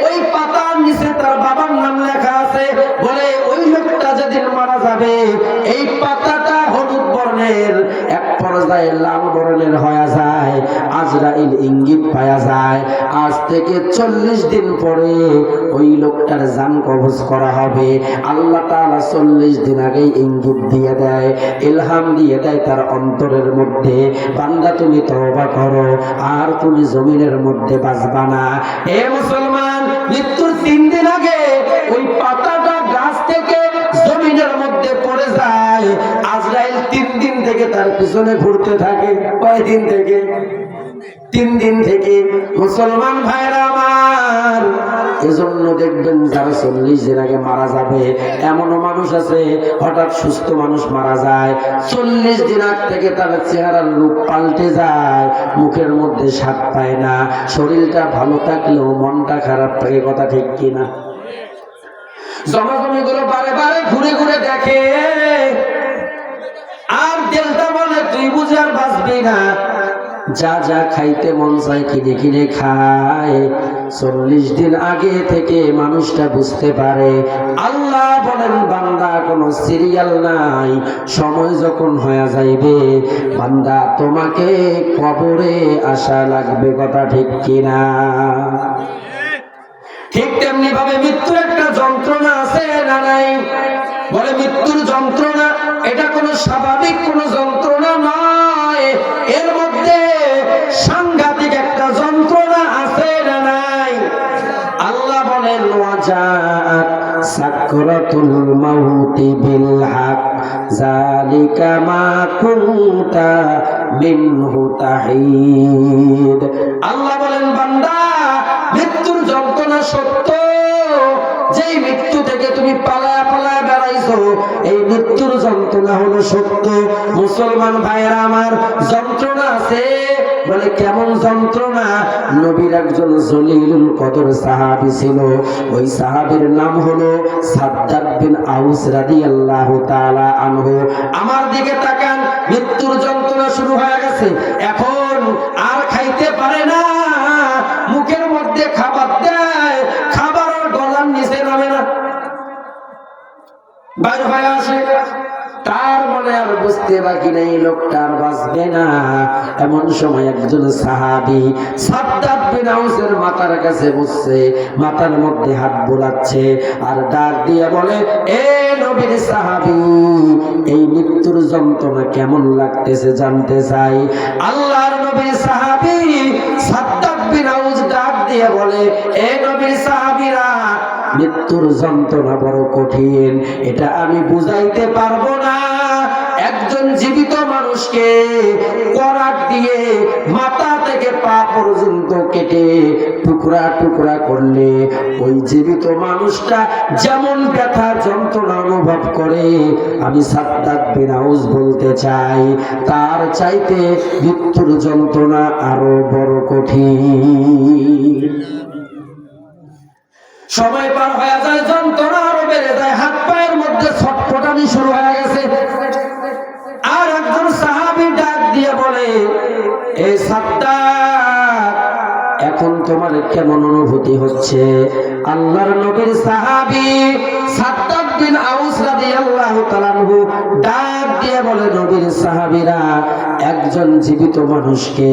ওই পাতার নিচে তার বাবার নাম লেখা আছে। বলে, ওই লোকটা যেদিন মারা যাবে এই পাতাটা হলুদ বর্ণের, এক পর্যায়ে 40 দিন পরে ওই লোকটার জান কবজ করা হবে। আল্লাহ তাআলা 40 দিন আগে ইঙ্গিত দিয়ে দেয়, ইলহাম দিয়ে দেয় তার অন্তরের মধ্যে, বান্দা তুমি তওবা করো আর তুমি জমিনের মধ্যে বাঁচবা না। এ মুসলমান, মৃত্যুর 3 দিন আগে ওই পাতাটা গাছ থেকে জমিনের মধ্যে পড়ে যায়। আজরাইল 3 দিন থেকে তার পিছনে ঘুরতে থাকে। কয় দিন থেকে? 3 দিন থেকে। মুসলমান ভাইরা আমার, এজন্য দেখবেন যারা 40 দিন আগে মারা যাবে, এমনও মানুষ আছে হঠাৎ সুস্থ মানুষ মারা যায়, 40 দিন আগ থেকে তার চেহারার রূপ পাল্টে যায়, মুখের মধ্যে স্বাদ পায় না, শরীরটা ভালো থাকলেও মনটা খারাপ থাকে। কথা ঠিক কিনা? জমাজমি গুলো বারে বারে ঘুরে ঘুরে দেখে, আর দিলটা বলে তুই বুঝে আর বাঁচবি না। যা যা খাইতে মন চায় কিনে কিনে খায়। 40 দিন আগে থেকে মানুষটা বুঝতে পারে। আল্লাহ বলেন, বান্দা কোনো সিরিয়াল নাই, সময় যখন হয়ে যাইবে বান্দা তোমাকে কবরে আসা লাগবে। কথা ঠিক কিনা? ঠিক তেমনি ভাবে মৃত্যুর একটা যন্ত্রণা আছে না নাই? বলে মৃত্যুর যন্ত্রণা এটা কোনো স্বাভাবিক কোনো যন্ত্রণা নয়, এর মধ্যে সাংঘাতিক একটা যন্ত্রণা আছে না নাই? আল্লাহ বলেন, ওয়াজাআত সাকরাতুল মাউতি বিল হক যালিকা মা কুনতা মিনহু তাহিদ। আল্লাহ বলেন, বান্দা মৃত্যুর যন্ত্রণা সত্য। যেই মৃত্যু থেকে তুমি পালায়া পালায়া বেড়াইছো, এই মৃত্যুর যন্ত্রণা হলো সত্য। মুসলমান ভাইরা আমার, যন্ত্রণা আছে। বলে কেমন যন্ত্রণা? নবীর একজন জলিলুল কদর সাহাবী ছিল, ওই সাহাবীর নাম হলো সাদ্দাদ বিন আউস রাদিয়াল্লাহু তাআলা আনহু। আমার দিকে তাকান, মৃত্যুর যন্ত্রণা শুরু হয়ে গেছে, এখন আর খাইতে পারে না, মুখের মধ্যে খাবার দেয়, খাবারের গলার নিচে নামে না, বাইর হয়ে আসে। তার মনে আর বুঝতে বাকি নেই লোকটা আর বাঁচবে না। এমন সময় একজন সাহাবী সাদ্দাদ বিন আউসের মাথার কাছে বসছে, মাথার মধ্যে হাত বোলাচ্ছে আর ডাক দিয়ে বলে, এ নবীর সাহাবী, এই মৃত্যুর যন্ত্রণা কেমন লাগতেছে জানতে চাই। আল্লাহর নবীর সাহাবী সাদ্দাদ বিন আউস ডাক দিয়ে বলে, এ নবীর সাহাবীরা, মৃত্যুর যন্ত্রণা বড় কঠিন, এটা আমি বুঝাইতে পারবো না। একজন জীবিত মানুষকে করাত দিয়ে মাথা থেকে পা পর্যন্ত কেটে টুকরা টুকরা করলে ওই জীবিত মানুষটা যেমন ব্যথা যন্ত্রণা অনুভব করে, আমি সাদ্দাদ বিন আউস বলতে চাই তার চাইতে মৃত্যুর যন্ত্রণা আরো বড় কঠিন। সময় পার হয়ে যায়, যন্ত্রণা আরো বেড়ে যায়, হাত পায়ের মধ্যে ছটফটানি শুরু হয়ে গেছে। আর একজন সাহাবী ডাক দিয়ে বলে, এই সাদ্দাদ, এখন তোমার কেমন অনুভূতি হচ্ছে? আল্লাহর নবীর সাহাবী সাদ্দাদ বিন আউস রাদিয়াল্লাহু তাআলা আনহু ডাক দিয়ে বলে, নবীর সাহাবীরা, একজন জীবিত মানুষকে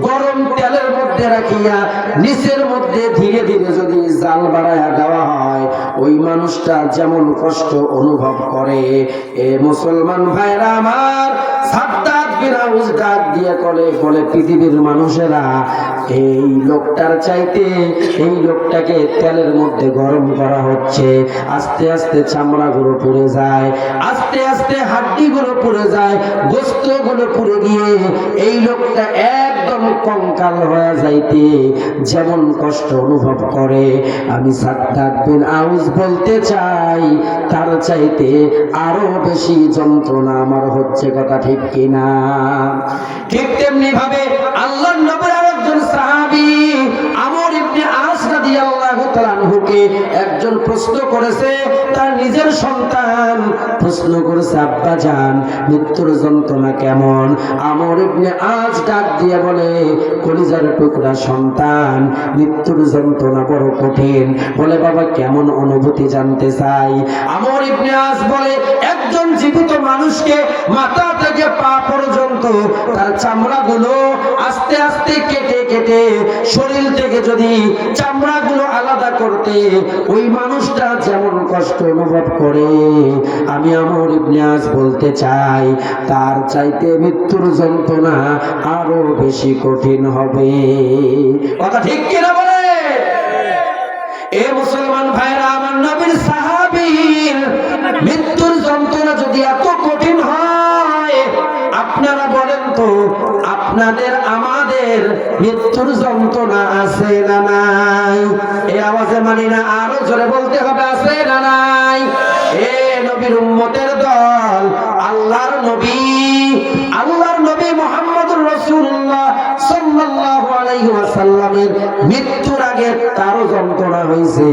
গরম তেলের মধ্যে রাখিয়া নিচের মধ্যে ধীরে ধীরে যদি জাল বাড়ায়া দেওয়া হয়, ওই মানুষটা যেমন কষ্ট অনুভব করে। এ মুসলমান ভাইরা আমার, সাদ্দাদ বিন আউস ডাক দিয়ে বলে, পৃথিবীর মানুষেরা, এই লোকটার চাইতে এই লোকটাকে তেলের মধ্যে গরম করা হচ্ছে, আস্তে আস্তে চামড়াগুলো পুড়ে যায়, আস্তে আস্তে হাড্ডিগুলো পুড়ে যায়, গোশতগুলো পুড়ে গিয়ে এই লোকটা একদম কঙ্কাল হয়ে যাইতে যেমন কষ্ট অনুভব করে, আমি সাদ্দাদ বিন আউস বলতে চাই তার চাইতে আরো বেশি যন্ত্রণা আমার হচ্ছে। কথা ঠিক কিনা? ঠিক তেমনি ভাবে আল্লাহর নবীর আরেকজন সাহাবী আমর ইবনে আস রাদিয়াল্লাহু তাআলা আনহুকে আমাকে একজন প্রশ্ন করেছে, তার নিজের সন্তান প্রশ্ন করেছে, আব্বা জান মৃত্যুর যন্ত্রণা কেমন? আমর ইবনে আজ ডাক দিয়ে বলে, কলিজার টুকরা সন্তান, মৃত্যুর যন্ত্রণা বড় কঠিন। বলে, বাবা কেমন অনুভূতি জানতে চাই? আমর ইবনে আজ বলে, একজন জীবিত মানুষকে মাথা থেকে পা পর্যন্ত তার চামড়াগুলো আস্তে আস্তে কেটে কেটে শরীর থেকে যদি চামড়াগুলো আলাদা করতে ওই মানুষটা যেমন কষ্ট অনুভব করে, আমি আমর ইবনে আজ বলতে চাই তার চাইতে মৃত্যুর যন্ত্রণা আরো বেশি কঠিন হবে। কথা ঠিক কিনা বলে? এ মুসলমান ভাইরা, আমার নবীর সাহাবীর মৃত্যুর যন্ত্রণা যদি এত কঠিন হয়, আপনারা বলেন তো আপনাদের আমাদের মৃত্যুর যন্ত্রণা আছে না নাই? এই আওয়াজে মানি না, আরো জোরে বলতে হবে, আছে না নাই? এ নবীর উম্মতের দল, আল্লাহর নবী মুহাম্মদুর রাসূলুল্লাহ সাল্লাল্লাহু আলাইহি ওয়াসাল্লামের মৃত্যুর আগে তারও যন্ত্রণা হয়েছে।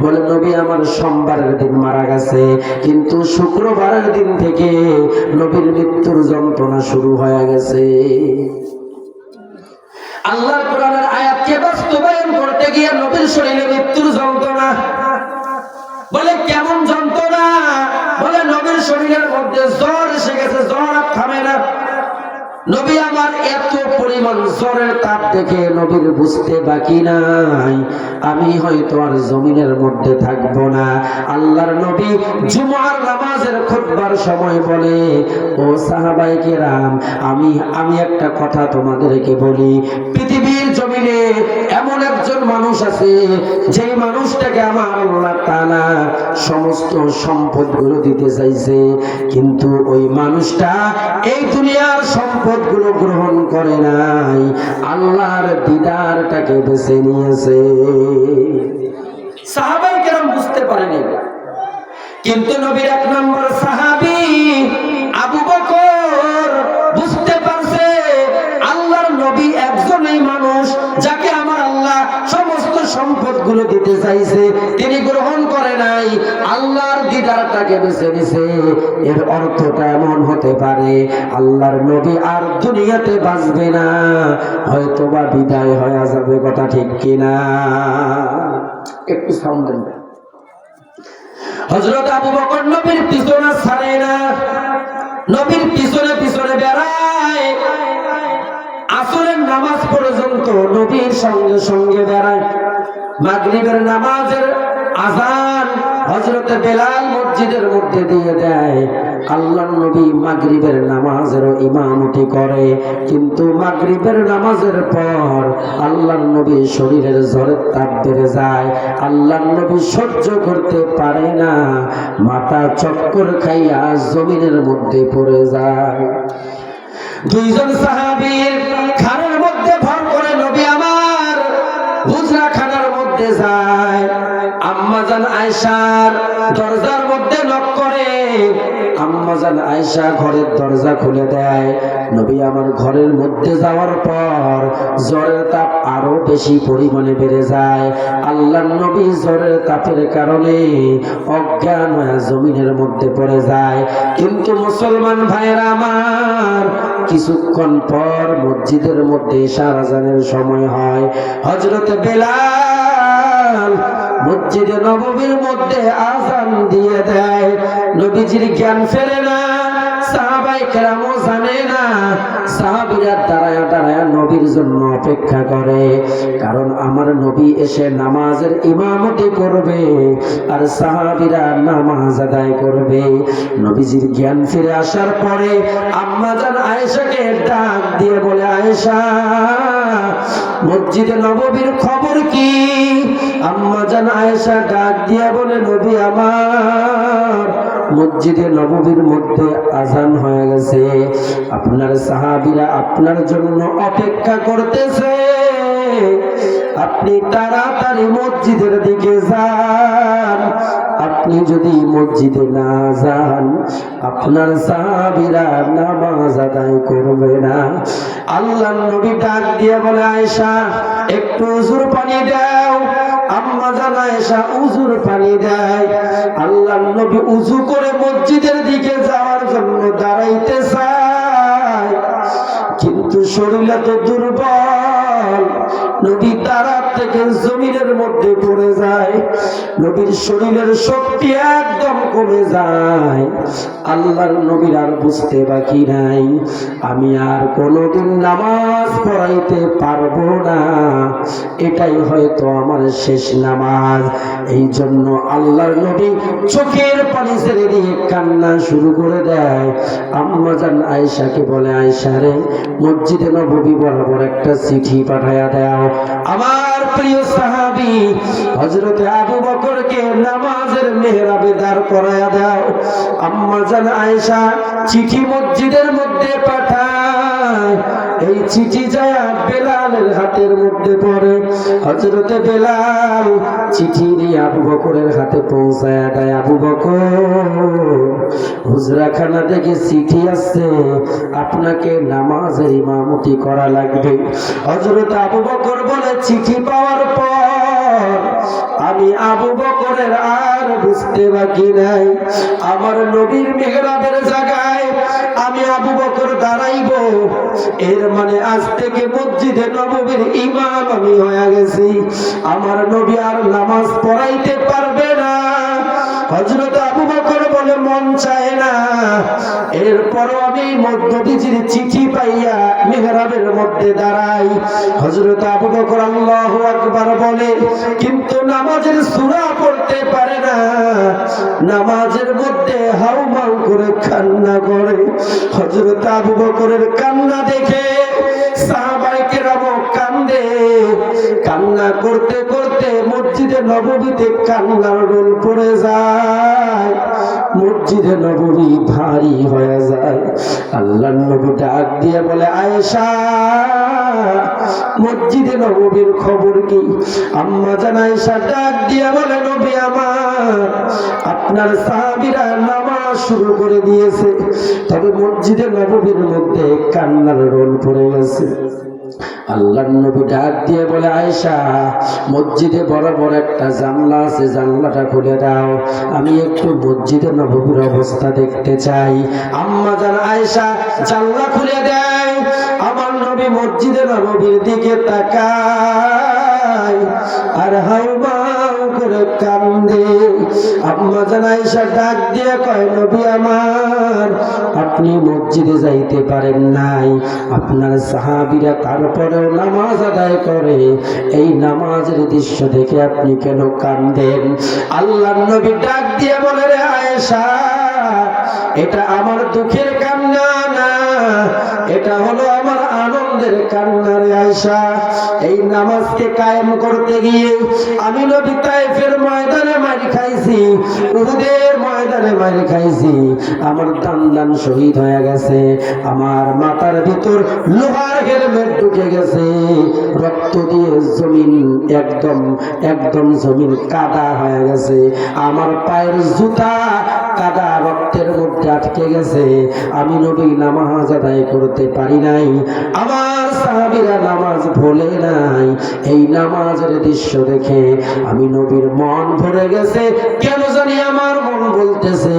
বলে, নবী আমার সোমবারের দিন মারা গেছে, কিন্তু শুক্রবারের দিন থেকে নবীর মৃত্যুর যন্ত্রণা শুরু হয়ে গেছে। আল্লাহর কোরআনের আয়াতকে বাস্তবায়ন করতে গিয়ে নবীর শরীরে মৃত্যুর যন্ত্রণা। বলে, কেমন যন্ত্রণা? বলে, নবীর শরীরের মধ্যে জ্বর এসে গেছে, জ্বর আর থামে না। নবী আমার এত পরিমাণ জ্বরের তাপ দেখে নবীর বুঝতে বাকি নাই, আমি হয়তো আর জমিনের মধ্যে থাকবো না। আল্লাহর নবী জুমার নামাজের খুতবার সময় বলে, ও সাহাবায়ে কেরাম, আমি একটা কথা তোমাদেরকে বলি, পৃথিবীর জমিনে এমন একজন মানুষ আছে, যে মানুষটাকে আমার আল্লাহ তাআলা সমস্ত সম্পদগুলো দিতে চাইছে, কিন্তু ওই মানুষটা এই দুনিয়ার সম্পদগুলো গ্রহণ করে নাই, আল্লাহর দিদারটাকে বেছে নিয়েছে। সাহাবায়ে কেরাম বুঝতে পারেনি, কিন্তু নবীর এক নম্বর সাহাবী আবু বকর বুঝতে পারছে আল্লাহর নবী একজনই মানুষ যাকে আমার আল্লাহ সমস্ত সম্পদগুলো দিতে চাইছে, তিনি গ্রহণ করে নাই, আল্লাহর দিদারটাকে বেছে নিছে। এর অর্থটা এমন হতে পারে আল্লাহর নবী আর দুনিয়াতে বাঁচবে না, হয়তোবা বিদায় হয়ে যাবে। কথা ঠিক কিনা? একটু সাউন্ড দেন। হযরত আবু বকর নবীর পিছনে ছাড়ে না, নবীর পিছনে পিছনে বেড়ায়, আসরের নামাজ পর্যন্ত নবীর সঙ্গে সঙ্গে বেড়ায়। মাগরিবের নামাজের আযান হযরত বেলাল মসজিদের মধ্যে দিয়ে দেয়, আল্লাহর নবী মাগরিবের নামাজেরও ইমামতি করে, কিন্তু মাগরিবের নামাজের পর আল্লাহর নবী শরীরের জ্বরের তাপ বেড়ে যায়, আল্লাহর নবী সহ্য করতে পারে না, মাথা চক্কর খাইয়া জমিনের মধ্যে পড়ে যায়। দুইজন সাহাবীর ঘাড়ের মধ্যে ভর করে নবী আমার হুজরাখানার মধ্যে যায়। আম্মাজান আয়েশার দরজার মধ্যে নক করে, আম্মাজান আয়েশা ঘরের দরজা খুলে দেয়। নবী আমার ঘরের মধ্যে যাওয়ার পর জ্বরের তাপ আরো বেশি পরিমাণে বেড়ে যায়। আল্লাহর নবী জ্বরের তাপের কারণে অজ্ঞান হয়ে জমিনের মধ্যে পড়ে যায়। কিন্তু মুসলমান ভাইয়েরা আমার, কিছুক্ষণ পর মসজিদের মধ্যে ইশার আযানের সময় হয়। হযরত বেলাল মসজিদে নববীর মধ্যে আযান দিয়ে দেয়। নবীজির জ্ঞান ফেরে না, সাহাবায়ে কেরামও জানে না। সাহাবীরা দাঁড়ায়া দাঁড়ায়া নবীর জন্য অপেক্ষা করে, কারণ আমার নবী এসে নামাজের ইমামতি করবে আর সাহাবীরা নামাজ আদায় করবে। নবীজির জ্ঞান ফিরে আসার পরে আম্মাজান আয়েশাকে ডাক দিয়ে বলে, আয়েশা, মসজিদে নববীর খবর কি? আম্মাজান আয়েশা ডাক দিয়ে বলে, নবী আমার, মসজিদে নববীর মধ্যে আযান হয়ে গেছে, আপনার সাহাবীরা আপনার জন্য অপেক্ষা করতেছে, আপনি তাড়াতাড়ি মসজিদের দিকে যান। আপনি যদি মসজিদে না যান, আপনার সাহাবীরা নামাজ আদায় করবে না। আল্লাহর নবী ডাক দিয়ে বলে, আয়েশা, একটু উজুর পানি দাও। আম্মা আম্মা জান আয়েশা উযুর পানি দেয়। আল্লাহর নবী উযু করে মসজিদের দিকে যাওয়ার জন্য দাঁড়াইতে চায়, কিন্তু শরীর তো দুর্বল, নবী দাঁড়ার থেকে জমিনের মধ্যে পড়ে যায়। নবীর শরীরের শক্তি একদম কমে যায়। আল্লাহর নবীর আর বুঝতে বাকি নাই, আমি আর কোনোদিন নামাজ পড়াইতে পারবো না, এটাই হয়তো আমার শেষ নামাজ। এই জন্য আল্লাহর নবী চোখের পানি ছেড়ে দিয়ে কান্না শুরু করে দেয়। আম্মা জান আয়েশাকে বলে, আয়েশা রে, মসজিদে নববী বরাবর একটা চিঠি পাঠায়া দাও, আমার প্রিয় সাহাবী হযরতে আবু বকরকে নামাজের মেহরাবে দাঁড় করায়া দাও। আম্মা জান আয়েশা চিঠি মসজিদের মধ্যে পাঠায়। এই চিঠি যায় বেলালের হাতের মধ্যে পড়ে। হযরতে বেলাল চিঠি নিয়ে আবু বকরের হাতে পৌঁছায়া দেয়। আবু বকর, হুজরাখানা থেকে চিঠি আসছে, আপনাকে নামাজের ইমামতি করা লাগবে। হযরত আবু বকর বলে, চিঠি পাওয়ার পর আমি আবু বকরের আর বুঝতে বাকি নাই, আমার নবীর মেহরাবের জায়গায় আমি আবু বকর দাঁড়াইব, এর মানে আজ থেকে মসজিদে নববীর ইমাম আমি হয়ে গেছি, আমার নবী আর নামাজ পড়াইতে পারবে না। হযরত আবু বকর বলে, মন চায় না, এরপরও আমি নবীজির চিঠি পাইয়া মেহরাবের মধ্যে দাঁড়াই। হযরত আবু বকর আল্লাহু আকবার বলে, কিন্তু নামাজের সূরা পড়তে পারে না, নামাজের মধ্যে হাউমাউ করে কান্না করে। হযরত আবু বকরের কান্না দেখে সাহাবায়ে কেরাম কান্দে। কান্না করতে করতে মসজিদে নববীতে কান্নার রোল পড়ে যায়, মসজিদে নববী ভারী হয়ে যায়। আল্লাহর নবী ডাক দিয়ে বলে, আয়েশা, মসজিদে নববীর খবর কি? আম্মা জান আয়েশা ডাক দিয়ে বলে, নবী আমার, আপনার সাহাবীরা নামাজ শুরু করে দিয়েছে, তবে মসজিদে নববীর মধ্যে কান্নার রোল পড়ে গেছে। আল্লাহর নবী ডাক দিয়ে বলে, আয়েশা, মসজিদে বরাবর একটা জানলা আছে, জানলাটা খুলে দাও, আমি একটু মসজিদে নববীর অবস্থা দেখতে চাই। আম্মা জান আয়েশা জানলা খুলে দেয়। আমার নবী মসজিদে নববীর দিকে তাকায় আর হাউমাউ করে কান্দে। আম্মা জান আয়েশা ডাক দিয়ে কয়, নবী আমার, আপনি মসজিদে যাইতে পারেন নাই, আপনার সাহাবীরা তারপরেও নামাজ আদায় করে, এই নামাজের দৃশ্য দেখে আপনি কেন কান্দেন? আল্লাহর নবী ডাক দিয়ে বলে, রে আয়েশা, এটা আমার দুঃখের কান্না না, এটা হলো আমার আনন্দের কান্না। রে আয়েশা, এই নামাজকে কায়েম করতে গিয়ে আমি নবী তায়েফের ময়দানে মার খাইছি, উহুদের ময়দানে মার খাইছি, আমার দান শহীদ হয়ে গেছে, আমার মাথার ভিতর লোহার হেলমেট ঢুকে গেছে, রক্ত দিয়ে জমিন একদম জমিন কাদা হয়ে গেছে, আমার পায়ের জুতা কাদা রক্তের মধ্যে আটকে গেছে, আমি নবী নামাজ আদায় করতে পারি নাই, আমার সাহাবীরা নামাজ ভোলে নাই। এই নামাজের দৃশ্য দেখে আমি নবীর মন ভরে গেছে। কেন জানি আমার মন বলতেছে,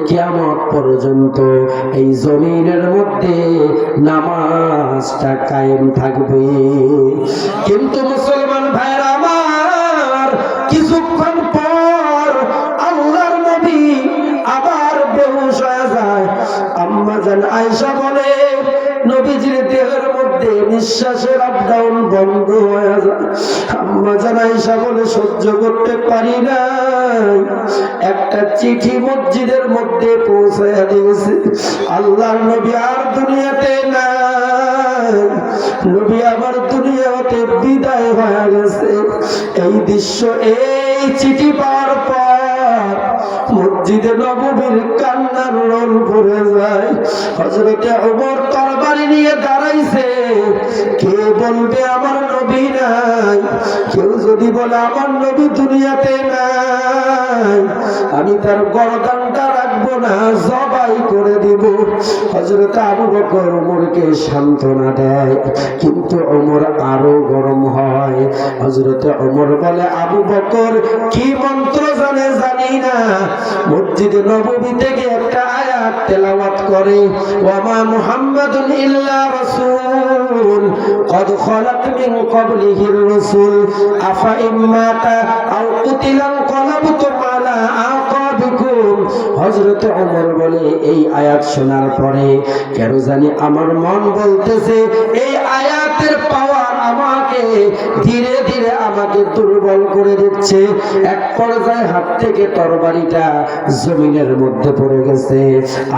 কিয়ামত পর্যন্ত এই জমিনের মধ্যে নামাজটা কায়েম থাকবে। কিন্তু মুসলমান ভাইরা আমার, কিছুক্ষণ পর আল্লাহর নবী আবার বেহুশ হয়ে যায়। আম্মা জান আয়েশা বলে, নবীজির দেহের মধ্যে নিঃশ্বাসের আপ ডাউন বন্ধ হয়ে যায়। আম্মা জান আয়েশা বলে, সহ্য করতে পারি না, একটা চিঠি মসজিদের মধ্যে পৌঁছায়া দিয়েছে, আল্লাহর নবী আর দুনিয়াতে নাই, নবী আমার দুনিয়াতে বিদায় হয়ে গেছে। এই দৃশ্য, এই চিঠি পাওয়ার পর মসজিদে নববীর কান্নার রোল পড়ে যায়। হযরতে ওমর তরবারি নিয়ে দাঁড়াইছে, কে বলবে আমার নবী নাই? কেউ যদি বলে আমার নবী দুনিয়াতে নাই, আমি তার গর্দানটা রাখবো না, জবাই করে দিব। হযরত আবু বকর ওমরকে সান্ত্বনা দেয়, কিন্তু ওমর আরো গরম হয়। হযরত ওমর বলে, আবু বকর কি মন্ত্র জানে জানি না, মসজিদে নববী থেকে একটা আয়াত তেলাওয়াত করে, ওয়া মা মুহাম্মাদুন ইল্লা রাসূল قد خلت من قبله الرسل أفإن مات أو قتل انقلبتم على أعقابكم। হযরত ওমর বলে, এই আয়াত শোনার পরে কেন জানি আমার মন বলতেছে এই আয়াতের পাওয়ার আমাকে ধীরে ধীরে আমাকে দুর্বল করে দিচ্ছে। এক পর্যায়ে হাত থেকে তরবারিটা জমিনের মধ্যে পড়ে গেছে।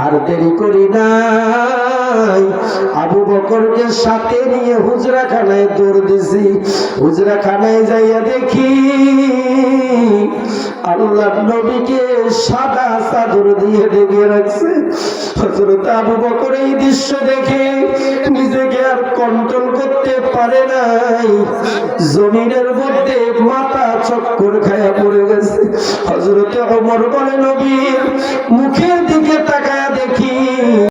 আর দেরি করি নাই, আবু বকরকে সাথে নিয়ে হুজরাখানায় দৌড় দিছি। হুজরাখানায় যাইয়া দেখি আল্লাহর নবীকে সাদা চাদর দিয়ে ঢেকে রাখছে। হযরত আবু বকর এই দৃশ্য দেখে নিজেকে আর কন্ট্রোল করতে পারে নাই, জমিনের মধ্যে মাথা চক্কর খায়া পড়ে গেছে। হযরত ওমর বলে, নবীর মুখে